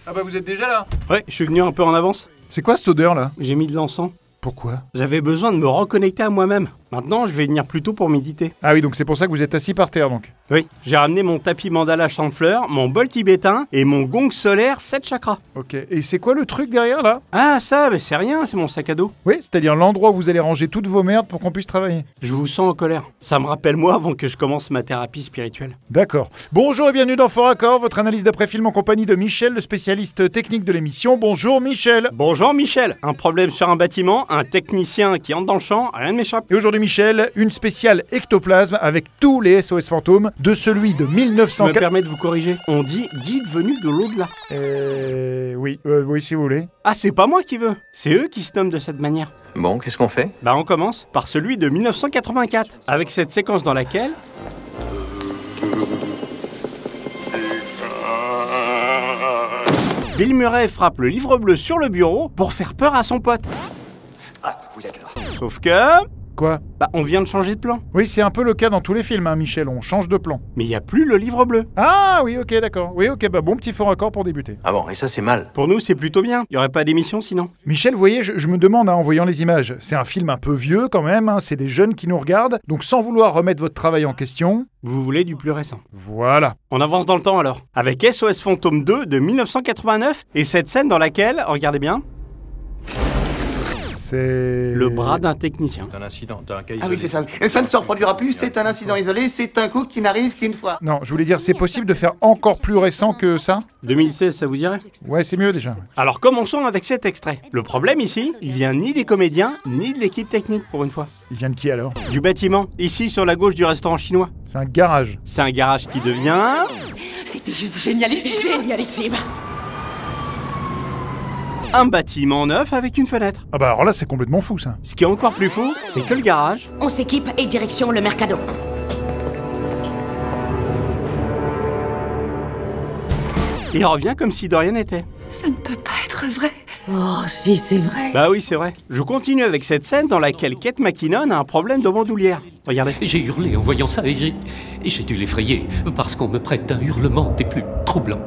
Ah bah vous êtes déjà là? Ouais, je suis venu un peu en avance. C'est quoi cette odeur là? J'ai mis de l'encens. Pourquoi? J'avais besoin de me reconnecter à moi-même. Maintenant, je vais venir plus tôt pour méditer. Ah oui, donc c'est pour ça que vous êtes assis par terre donc. Oui, j'ai ramené mon tapis mandala champ de fleurs, mon bol tibétain et mon gong solaire 7 chakras. Ok, et c'est quoi le truc derrière là? Ah ça, mais c'est rien, c'est mon sac à dos. Oui, c'est-à-dire l'endroit où vous allez ranger toutes vos merdes pour qu'on puisse travailler. Je vous sens en colère. Ça me rappelle moi avant que je commence ma thérapie spirituelle. D'accord. Bonjour et bienvenue dans Fort Accord, votre analyse d'après-film en compagnie de Michel, le spécialiste technique de l'émission. Bonjour Michel. Bonjour Michel. Un problème sur un bâtiment, un technicien qui entre dans le champ, rien ne m'échappe. Et aujourd'hui Michel, une spéciale ectoplasme avec tous les SOS fantômes, de celui de Je 1900... me permets de vous corriger. On dit guide venu de l'au-delà. Oui, si vous voulez. Ah, c'est pas moi qui veux. C'est eux qui se nomment de cette manière. Bon, qu'est-ce qu'on fait? Bah on commence par celui de 1984, avec cette séquence dans laquelle... Bill Murray frappe le livre bleu sur le bureau pour faire peur à son pote. Ah, vous êtes là. Sauf que... Quoi? Bah on vient de changer de plan. Oui, c'est un peu le cas dans tous les films, hein, Michel, on change de plan. Mais il n'y a plus le livre bleu. Ah oui, ok, d'accord. Oui, ok, bah bon petit Fort Accord pour débuter. Ah bon, et ça c'est mal. Pour nous, c'est plutôt bien. Il n'y aurait pas d'émission sinon. Michel, vous voyez, je me demande en voyant les images, c'est un film un peu vieux quand même, hein, c'est des jeunes qui nous regardent, donc sans vouloir remettre votre travail en question... Vous voulez du plus récent. Voilà. On avance dans le temps alors. Avec SOS Fantôme 2 de 1989 et cette scène dans laquelle, regardez bien, C'est... le bras d'un technicien. Un incident, t'as un cas isolé. Ah oui, c'est ça. Et ça ne se reproduira plus, c'est un incident isolé, c'est un coup qui n'arrive qu'une fois. Non, je voulais dire, c'est possible de faire encore plus récent que ça? 2016, ça vous dirait? Ouais, c'est mieux déjà. Alors commençons avec cet extrait. Le problème ici, il vient ni des comédiens, ni de l'équipe technique pour une fois. Il vient de qui alors? Du bâtiment, ici sur la gauche du restaurant chinois. C'est un garage. C'est un garage qui devient... C'était juste génialissime. Génialissime. un bâtiment neuf avec une fenêtre. Ah bah alors là, c'est complètement fou ça. Ce qui est encore plus fou, c'est que le garage... On s'équipe et direction le Mercado. il revient comme si de rien n'était. Ça ne peut pas être vrai. Oh, si, c'est vrai. Bah oui, c'est vrai. Je continue avec cette scène dans laquelle Kate McKinnon a un problème de bandoulière. Regardez. J'ai hurlé en voyant ça et j'ai dû l'effrayer parce qu'on me prête un hurlement des plus troublants.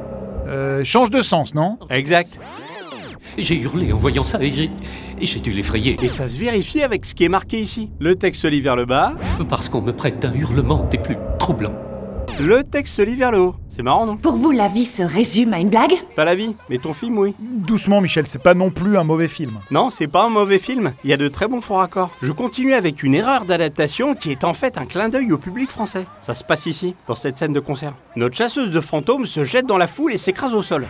Change de sens, non? Exact. J'ai hurlé en voyant ça et j'ai dû l'effrayer Et ça se vérifie avec ce qui est marqué ici. Le texte se lit vers le bas, parce qu'on me prête un hurlement des plus troublants. le texte se lit vers le haut. C'est marrant, non? Pour vous, la vie se résume à une blague? Pas la vie, mais ton film, oui. Doucement, Michel, c'est pas non plus un mauvais film. Non, c'est pas un mauvais film. Il y a de très bons forts raccords. Je continue avec une erreur d'adaptation qui est en fait un clin d'œil au public français. Ça se passe ici, dans cette scène de concert. Notre chasseuse de fantômes se jette dans la foule et s'écrase au sol.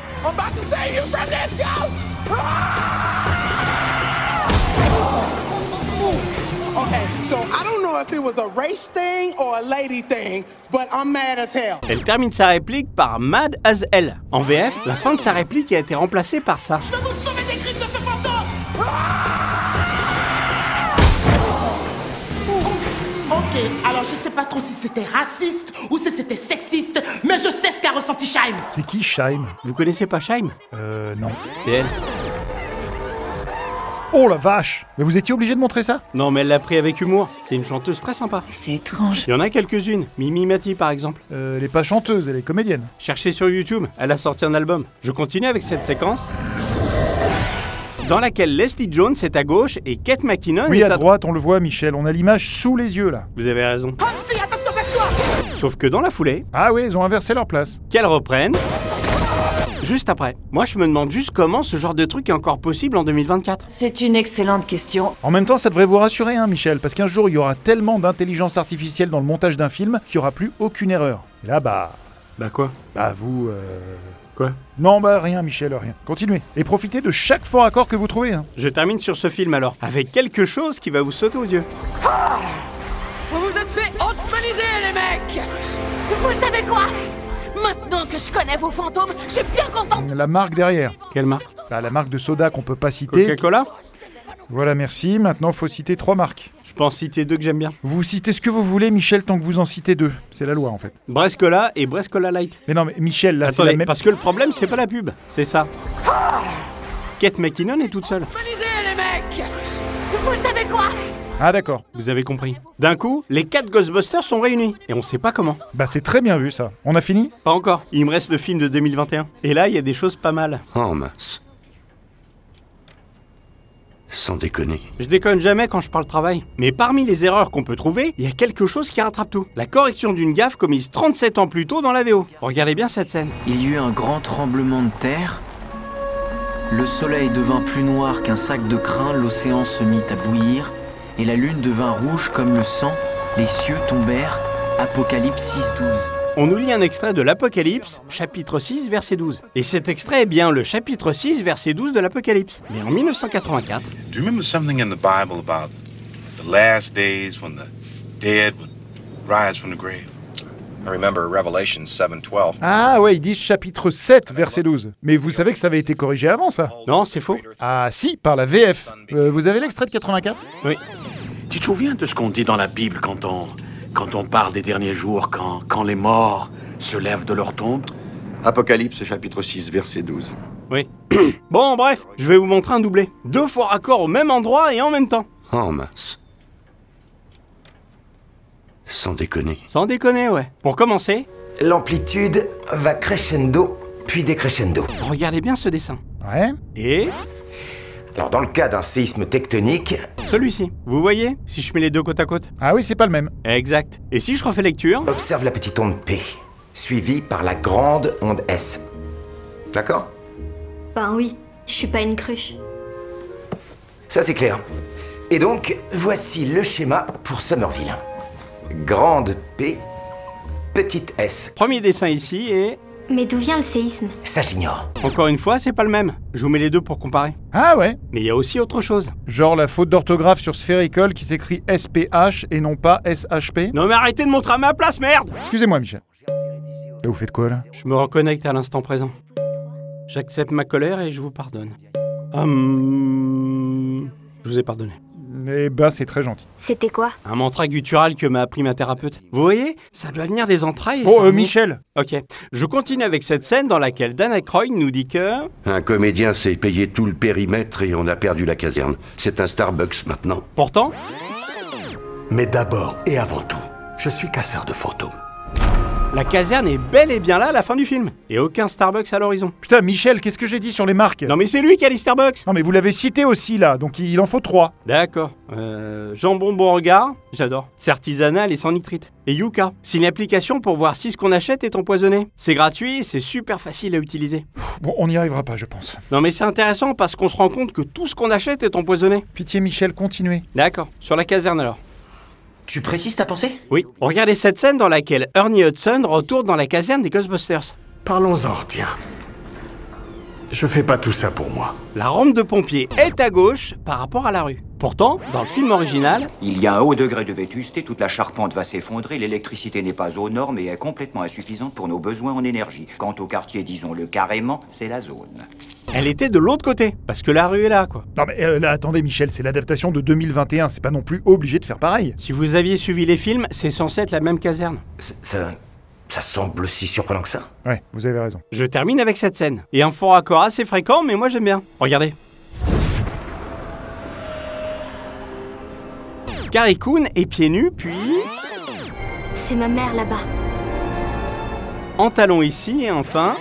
Okay, so I don't know if it was a race thing or a lady thing, but I'm mad as hell. Elle termine sa réplique par Mad as Hell. En VF, la fin de sa réplique a été remplacée par ça. Je vais vous sauver des griffes de ce fantôme! Ok, alors je sais pas trop si c'était raciste ou si c'était sexiste, mais je sais ce qu'a ressenti Shaim. C'est qui, Shaim? Vous connaissez pas Shaim? Non. C'est elle. Oh la vache! Mais vous étiez obligé de montrer ça? Non, mais elle l'a pris avec humour. C'est une chanteuse très sympa. C'est étrange. Il y en a quelques-unes. Mimi Mati, par exemple. Elle est pas chanteuse, elle est comédienne. Cherchez sur YouTube, elle a sorti un album. Je continue avec cette séquence dans laquelle Leslie Jones est à gauche et Kate McKinnon Oui, est à droite, on le voit, Michel, on a l'image sous les yeux là. Vous avez raison. Hansi, attention, baisse-toi! Sauf que dans la foulée, Ah oui, ils ont inversé leur place. qu'elle reprenne juste après. Moi, je me demande juste comment ce genre de truc est encore possible en 2024. C'est une excellente question. En même temps, ça devrait vous rassurer, hein, Michel, parce qu'un jour, il y aura tellement d'intelligence artificielle dans le montage d'un film qu'il n'y aura plus aucune erreur. Et là, Bah quoi? vous... Quoi? Non, rien, Michel, rien. Continuez. Et profitez de chaque fort accord que vous trouvez. Hein. Je termine sur ce film alors, avec quelque chose qui va vous sauter aux yeux. Vous vous êtes fait osmaniser, les mecs! Vous savez quoi? Maintenant que je connais vos fantômes, je suis bien contente! La marque derrière. Quelle marque? La marque de soda qu'on peut pas citer. Coca-Cola? Voilà, merci. Maintenant, faut citer 3 marques. Je peux en citer 2 que j'aime bien. Vous citez ce que vous voulez, Michel, tant que vous en citez 2. C'est la loi, en fait. Brescola et Brescola Light. Mais non, mais Michel, là, c'est Attendez, la même... parce que le problème, c'est pas la pub, c'est ça. Kate McKinnon est toute seule. Osmanisez, les mecs! Vous savez quoi? Ah d'accord. Vous avez compris. D'un coup, les 4 Ghostbusters sont réunis. Et on sait pas comment. Bah c'est très bien vu ça. On a fini? Pas encore. Il me reste le film de 2021. Et là, il y a des choses pas mal. Oh mince. Sans déconner. Je déconne jamais quand je parle travail. Mais parmi les erreurs qu'on peut trouver, il y a quelque chose qui rattrape tout. La correction d'une gaffe commise 37 ans plus tôt dans la VO. Regardez bien cette scène. Il y eut un grand tremblement de terre. Le soleil devint plus noir qu'un sac de crin, l'océan se mit à bouillir, et la lune devint rouge comme le sang, les cieux tombèrent. Apocalypse 6:12. On nous lit un extrait de l'Apocalypse, chapitre 6, verset 12. Et cet extrait est bien le chapitre 6, verset 12 de l'Apocalypse. Mais en 1984... Do you remember something in the Bible about the last days when the dead would rise from the grave? I remember Revelation 7:12. Ah ouais, ils disent chapitre 7, verset 12. Mais vous savez que ça avait été corrigé avant ça? Non, c'est faux. Ah si, par la VF. Vous avez l'extrait de 84? Oui. Tu te souviens de ce qu'on dit dans la Bible quand on parle des derniers jours, quand les morts se lèvent de leur tombe? Apocalypse chapitre 6 verset 12. Oui. Bon, bref, je vais vous montrer un doublé. 2 fois raccord au même endroit et en même temps. Oh mince. Sans déconner. Sans déconner, ouais. Pour commencer... L'amplitude va crescendo, puis décrescendo. Regardez bien ce dessin. Ouais. Et... Alors dans le cas d'un séisme tectonique... Celui-ci. Vous voyez? Si je mets les deux côte à côte. Ah oui, c'est pas le même. Exact. Et si je refais lecture... Observe la petite onde P, suivie par la grande onde S. D'accord? Ben oui, je suis pas une cruche. Ça c'est clair. Et donc, voici le schéma pour Somerville. Grande P, petite S. Premier dessin ici et... Mais d'où vient le séisme? Ça j'ignore. Encore une fois, c'est pas le même. Je vous mets les deux pour comparer. Ah ouais. Mais il y a aussi autre chose. Genre la faute d'orthographe sur Sphérical qui s'écrit SPH et non pas SHP? Non mais arrêtez de montrer à ma place, merde! Excusez-moi, Michel. Là, vous faites quoi, là? Je me reconnecte à l'instant présent. J'accepte ma colère et je vous pardonne. Je vous ai pardonné. Eh ben, c'est très gentil. C'était quoi? Un mantra guttural que m'a appris ma thérapeute. Vous voyez? Ça doit venir des entrailles. Oh, Michel! Ok. Je continue avec cette scène dans laquelle Dan Aykroyd nous dit que... Un comédien s'est payé tout le périmètre et on a perdu la caserne. C'est un Starbucks maintenant. Pourtant... Mais d'abord et avant tout, je suis casseur de fantômes. La caserne est bel et bien là à la fin du film. Et aucun Starbucks à l'horizon. Putain, Michel, qu'est-ce que j'ai dit sur les marques? Non mais c'est lui qui a les Starbucks. Non mais vous l'avez cité aussi là, donc il en faut 3. D'accord. Jambon Beauregard, j'adore. C'est artisanal et sans nitrite. Et Yuka, c'est une application pour voir si ce qu'on achète est empoisonné. C'est gratuit et c'est super facile à utiliser. Bon, on n'y arrivera pas, je pense. Non mais c'est intéressant parce qu'on se rend compte que tout ce qu'on achète est empoisonné. Pitié Michel, continuez. D'accord. Sur la caserne alors. Tu précises ta pensée? Oui. Regardez cette scène dans laquelle Ernie Hudson retourne dans la caserne des Ghostbusters. Parlons-en, tiens. Je fais pas tout ça pour moi. La rampe de pompier est à gauche par rapport à la rue. Pourtant, dans le film original... Il y a un haut degré de vétusté, toute la charpente va s'effondrer, l'électricité n'est pas aux normes et est complètement insuffisante pour nos besoins en énergie. Quant au quartier, disons-le carrément, c'est la zone. Elle était de l'autre côté, parce que la rue est là, quoi. Non mais là, attendez Michel, c'est l'adaptation de 2021, c'est pas non plus obligé de faire pareil. Si vous aviez suivi les films, c'est censé être la même caserne. Ça semble si surprenant que ça. Ouais, vous avez raison. Je termine avec cette scène. Et un faux raccord assez fréquent, mais moi j'aime bien. Regardez. Carrie Coon est pieds nus, puis... C'est ma mère là-bas. En talons ici, et enfin...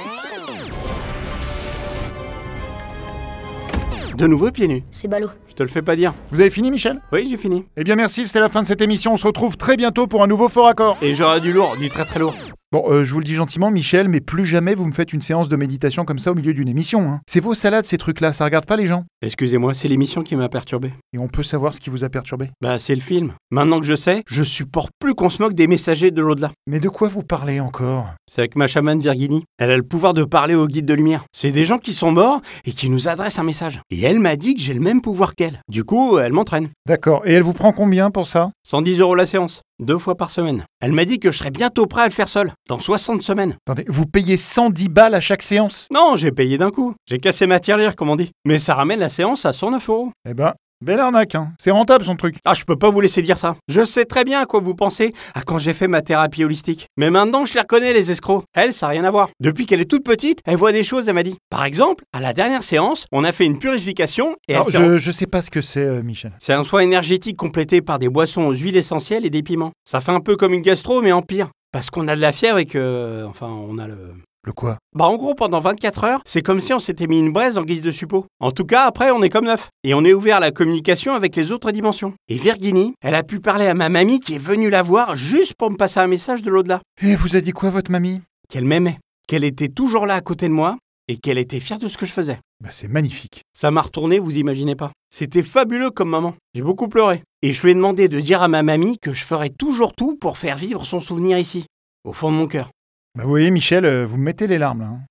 De nouveau pieds nus. C'est ballot. Je te le fais pas dire. Vous avez fini Michel? Oui, j'ai fini. Eh bien merci, c'était la fin de cette émission, on se retrouve très bientôt pour un nouveau faux raccord. Et j'aurai du lourd, du très très lourd. Bon, je vous le dis gentiment, Michel, mais plus jamais vous me faites une séance de méditation comme ça au milieu d'une émission. Hein. C'est vos salades, ces trucs-là, ça regarde pas les gens. Excusez-moi, c'est l'émission qui m'a perturbé. Et on peut savoir ce qui vous a perturbé? Bah, c'est le film. Maintenant que je sais, je supporte plus qu'on se moque des messagers de l'au-delà. Mais de quoi vous parlez encore? C'est avec ma chamane Virginie. Elle a le pouvoir de parler au guide de lumière. C'est des gens qui sont morts et qui nous adressent un message. Et elle m'a dit que j'ai le même pouvoir qu'elle. Du coup, elle m'entraîne. D'accord, et elle vous prend combien pour ça? 110 € la séance. 2 fois par semaine. Elle m'a dit que je serais bientôt prêt à le faire seul, dans 60 semaines. Attendez, vous payez 110 balles à chaque séance? Non, j'ai payé d'un coup. J'ai cassé ma tirelire, comme on dit. Mais ça ramène la séance à 109 €. Eh ben, Belle arnaque, hein. C'est rentable son truc. Ah, je peux pas vous laisser dire ça. Je sais très bien à quoi vous pensez quand j'ai fait ma thérapie holistique. Mais maintenant, je les reconnais, les escrocs. Elle, ça n'a rien à voir. Depuis qu'elle est toute petite, elle voit des choses, elle m'a dit. Par exemple, à la dernière séance, on a fait une purification et Alors, je sais pas ce que c'est, Michel. C'est un soin énergétique complété par des boissons aux huiles essentielles et des piments. Ça fait un peu comme une gastro, mais en pire. Parce qu'on a de la fièvre et que... Enfin, on a le... Le quoi? Bah en gros, pendant 24 heures, c'est comme si on s'était mis une braise en guise de suppôt. En tout cas, après, on est comme neuf. Et on est ouvert à la communication avec les autres dimensions. Et Virginie, elle a pu parler à ma mamie qui est venue la voir juste pour me passer un message de l'au-delà. Et vous a dit quoi, votre mamie? Qu'elle m'aimait, qu'elle était toujours là à côté de moi et qu'elle était fière de ce que je faisais. Bah c'est magnifique. Ça m'a retourné, vous imaginez pas. C'était fabuleux comme maman. J'ai beaucoup pleuré. Et je lui ai demandé de dire à ma mamie que je ferais toujours tout pour faire vivre son souvenir ici, au fond de mon cœur. Bah vous voyez, Michel, vous me mettez les larmes, là. Hein.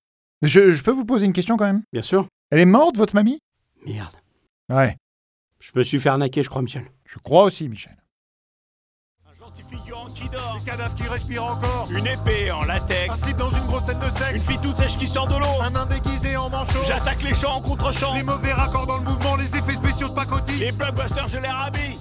Je peux vous poser une question, quand même? Bien sûr. Elle est morte, votre mamie? Merde. Ouais. Je me suis fait arnaquer, je crois, Michel. Je crois aussi, Michel. Un gentil figurant qui dort, des cadavres qui respirent encore, une épée en latex, un slip dans une grosse scène de sexe, une fille toute sèche qui sort de l'eau, un nain déguisé en manchot, j'attaque les champs en contre-champ, les mauvais raccords dans le mouvement, les effets spéciaux de pacotille, les blockbusters je les rabis.